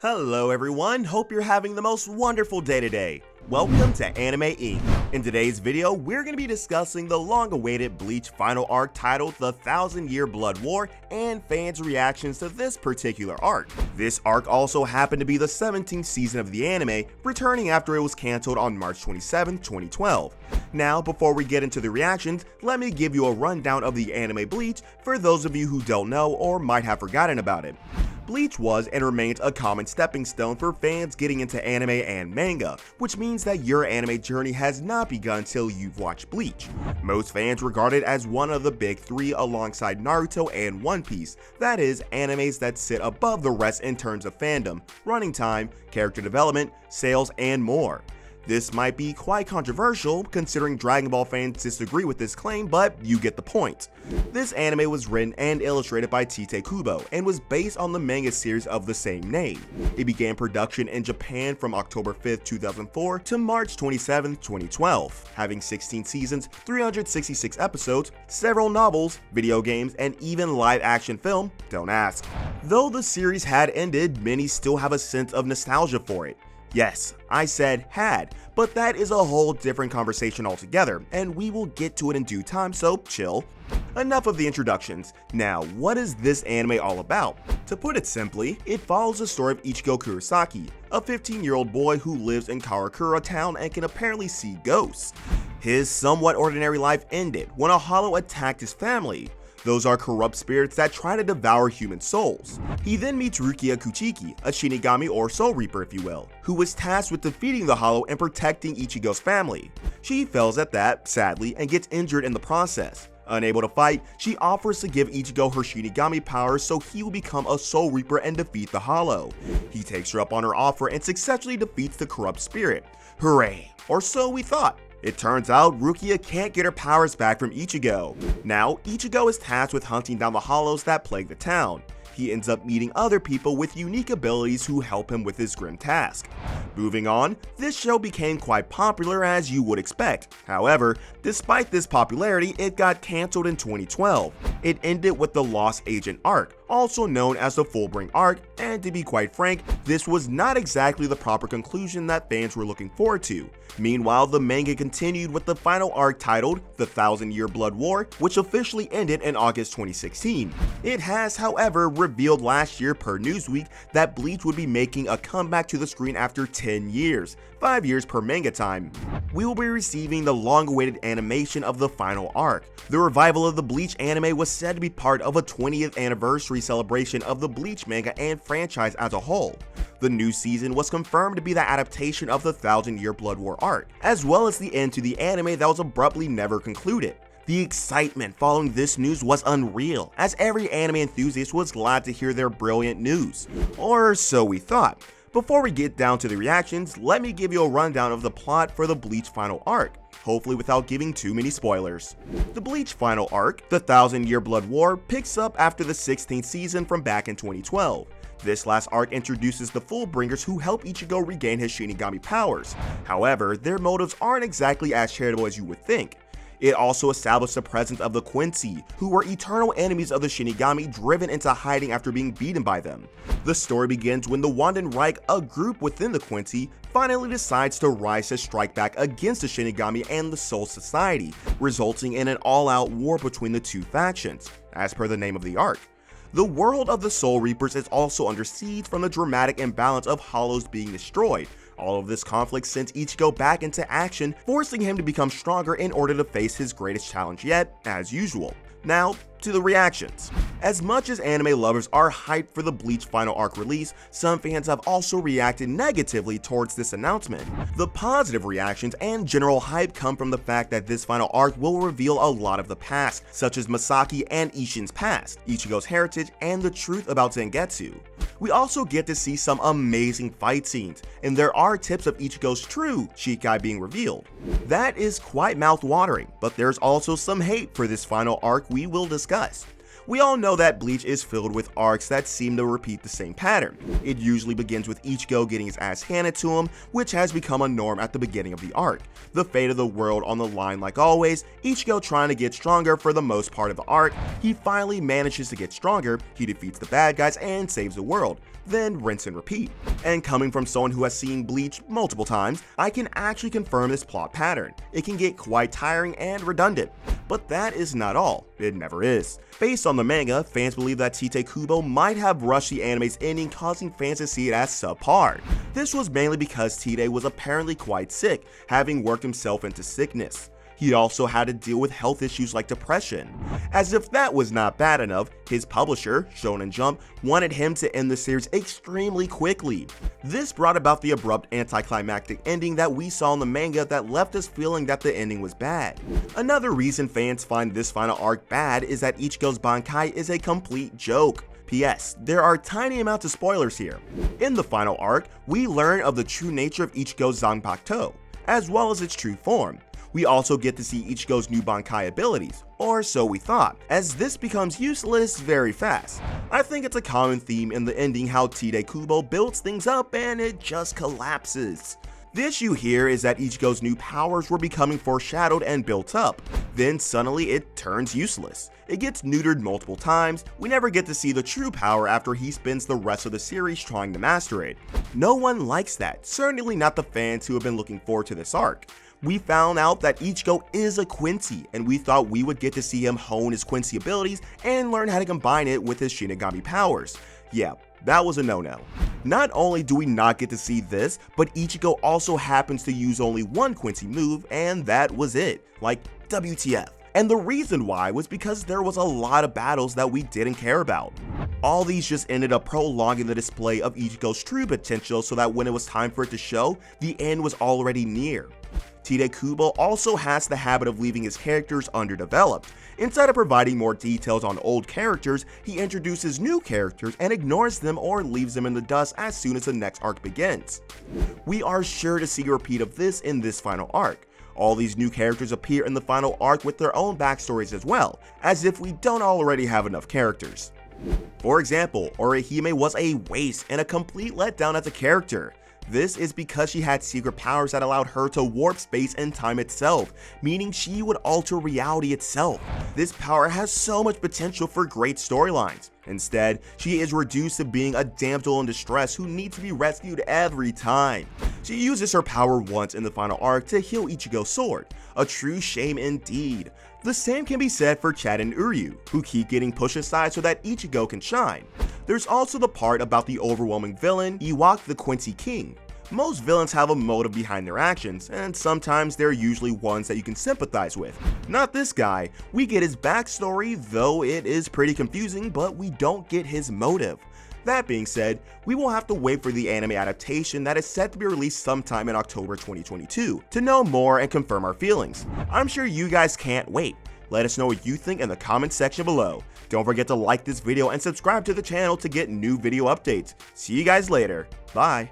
Hello everyone, hope you're having the most wonderful day today. Welcome to Anime Inc. In today's video, we're going to be discussing the long-awaited Bleach final arc titled The 1,000-Year Blood War and fans' reactions to this particular arc. This arc also happened to be the 17th season of the anime, returning after it was cancelled on March 27, 2012. Now, before we get into the reactions, let me give you a rundown of the anime Bleach for those of you who don't know or might have forgotten about it. Bleach was and remains a common stepping stone for fans getting into anime and manga, which means that your anime journey has not begun until you've watched Bleach. Most fans regard it as one of the big three alongside Naruto and One Piece, that is, animes that sit above the rest in terms of fandom, running time, character development, sales, and more. This might be quite controversial considering Dragon Ball fans disagree with this claim, but you get the point. This anime was written and illustrated by Tite Kubo and was based on the manga series of the same name. It began production in Japan from October 5, 2004 to March 27, 2012, having 16 seasons, 366 episodes, several novels, video games, and even live-action film, don't ask. Though the series had ended, many still have a sense of nostalgia for it. Yes, I said had, but that is a whole different conversation altogether, and we will get to it in due time, so chill. Enough of the introductions. Now, what is this anime all about? To put it simply, it follows the story of Ichigo Kurosaki, a 15-year-old boy who lives in Karakura town and can apparently see ghosts. His somewhat ordinary life ended when a hollow attacked his family. Those are corrupt spirits that try to devour human souls. He then meets Rukia Kuchiki, a Shinigami or Soul Reaper if you will, who was tasked with defeating the Hollow and protecting Ichigo's family. She fails at that, sadly, and gets injured in the process. Unable to fight, she offers to give Ichigo her Shinigami powers so he will become a Soul Reaper and defeat the Hollow. He takes her up on her offer and successfully defeats the corrupt spirit. Hooray! Or so we thought. It turns out Rukia can't get her powers back from Ichigo. Now, Ichigo is tasked with hunting down the hollows that plague the town. He ends up meeting other people with unique abilities who help him with his grim task. Moving on, this show became quite popular as you would expect. However, despite this popularity, it got cancelled in 2012. It ended with the Lost Agent arc, also known as the Fullbring arc, and to be quite frank, this was not exactly the proper conclusion that fans were looking forward to. Meanwhile, the manga continued with the final arc titled The 1,000-Year Blood War, which officially ended in August 2016. It has, however, revealed last year per Newsweek that Bleach would be making a comeback to the screen after 10 years, 5 years per manga time. We will be receiving the long-awaited animation of the final arc. The revival of the Bleach anime was said to be part of a 20th anniversary celebration of the Bleach manga and franchise as a whole. The new season was confirmed to be the adaptation of the 1,000-Year Blood War arc, as well as the end to the anime that was abruptly never concluded. The excitement following this news was unreal, as every anime enthusiast was glad to hear their brilliant news. Or so we thought. Before we get down to the reactions, let me give you a rundown of the plot for the Bleach final arc, hopefully without giving too many spoilers. The Bleach final arc, The 1,000-Year Blood War, picks up after the 16th season from back in 2012. This last arc introduces the Fullbringers who help Ichigo regain his Shinigami powers. However, their motives aren't exactly as charitable as you would think. It also established the presence of the Quincy, who were eternal enemies of the Shinigami driven into hiding after being beaten by them. The story begins when the Wandenreich, a group within the Quincy, finally decides to rise to strike back against the Shinigami and the Soul Society, resulting in an all-out war between the two factions, as per the name of the arc. The world of the Soul Reapers is also under siege from the dramatic imbalance of Hollows being destroyed. All of this conflict sends Ichigo back into action, forcing him to become stronger in order to face his greatest challenge yet, as usual. Now, to the reactions. As much as anime lovers are hyped for the Bleach final arc release, some fans have also reacted negatively towards this announcement. The positive reactions and general hype come from the fact that this final arc will reveal a lot of the past, such as Masaki and Isshin's past, Ichigo's heritage, and the truth about Zangetsu. We also get to see some amazing fight scenes, and there are tips of Ichigo's true Shikai being revealed. That is quite mouth-watering, but there's also some hate for this final arc we will discuss. We all know that Bleach is filled with arcs that seem to repeat the same pattern. It usually begins with Ichigo getting his ass handed to him, which has become a norm at the beginning of the arc. The fate of the world on the line like always, Ichigo trying to get stronger for the most part of the arc. He finally manages to get stronger, he defeats the bad guys and saves the world. then rinse and repeat. And coming from someone who has seen Bleach multiple times, I can actually confirm this plot pattern. It can get quite tiring and redundant. But that is not all. It never is. Based on the manga, fans believe that Tite Kubo might have rushed the anime's ending, causing fans to see it as subpar. This was mainly because Tite was apparently quite sick, having worked himself into sickness. He also had to deal with health issues like depression. As if that was not bad enough, his publisher, Shonen Jump, wanted him to end the series extremely quickly. This brought about the abrupt anticlimactic ending that we saw in the manga that left us feeling that the ending was bad. Another reason fans find this final arc bad is that Ichigo's Bankai is a complete joke. P.S. There are tiny amounts of spoilers here. In the final arc, we learn of the true nature of Ichigo's Zanpakuto, as well as its true form. We also get to see Ichigo's new Bankai abilities, or so we thought, as this becomes useless very fast. I think it's a common theme in the ending how Tite Kubo builds things up and it just collapses. The issue here is that Ichigo's new powers were becoming foreshadowed and built up, then suddenly it turns useless. It gets neutered multiple times, we never get to see the true power after he spends the rest of the series trying to master it. No one likes that, certainly not the fans who have been looking forward to this arc. We found out that Ichigo is a Quincy, and we thought we would get to see him hone his Quincy abilities and learn how to combine it with his Shinigami powers. Yeah, that was a no-no. Not only do we not get to see this, but Ichigo also happens to use only one Quincy move, and that was it. Like, WTF. And the reason why was because there was a lot of battles that we didn't care about. All these just ended up prolonging the display of Ichigo's true potential so that when it was time for it to show, the end was already near. Tite Kubo also has the habit of leaving his characters underdeveloped. Instead of providing more details on old characters, he introduces new characters and ignores them or leaves them in the dust as soon as the next arc begins. We are sure to see a repeat of this in this final arc. All these new characters appear in the final arc with their own backstories as well, as if we don't already have enough characters. For example, Orihime was a waste and a complete letdown as a character. This is because she had secret powers that allowed her to warp space and time itself, meaning she would alter reality itself. This power has so much potential for great storylines. Instead, she is reduced to being a damsel in distress who needs to be rescued every time. She uses her power once in the final arc to heal Ichigo's sword, a true shame indeed. The same can be said for Chad and Uryu, who keep getting pushed aside so that Ichigo can shine. There's also the part about the overwhelming villain, Iwak the Quincy King. Most villains have a motive behind their actions, and sometimes they're usually ones that you can sympathize with. Not this guy. We get his backstory, though it is pretty confusing, but we don't get his motive. That being said, we will have to wait for the anime adaptation that is set to be released sometime in October 2022 to know more and confirm our feelings. I'm sure you guys can't wait. Let us know what you think in the comments section below. Don't forget to like this video and subscribe to the channel to get new video updates. See you guys later. Bye.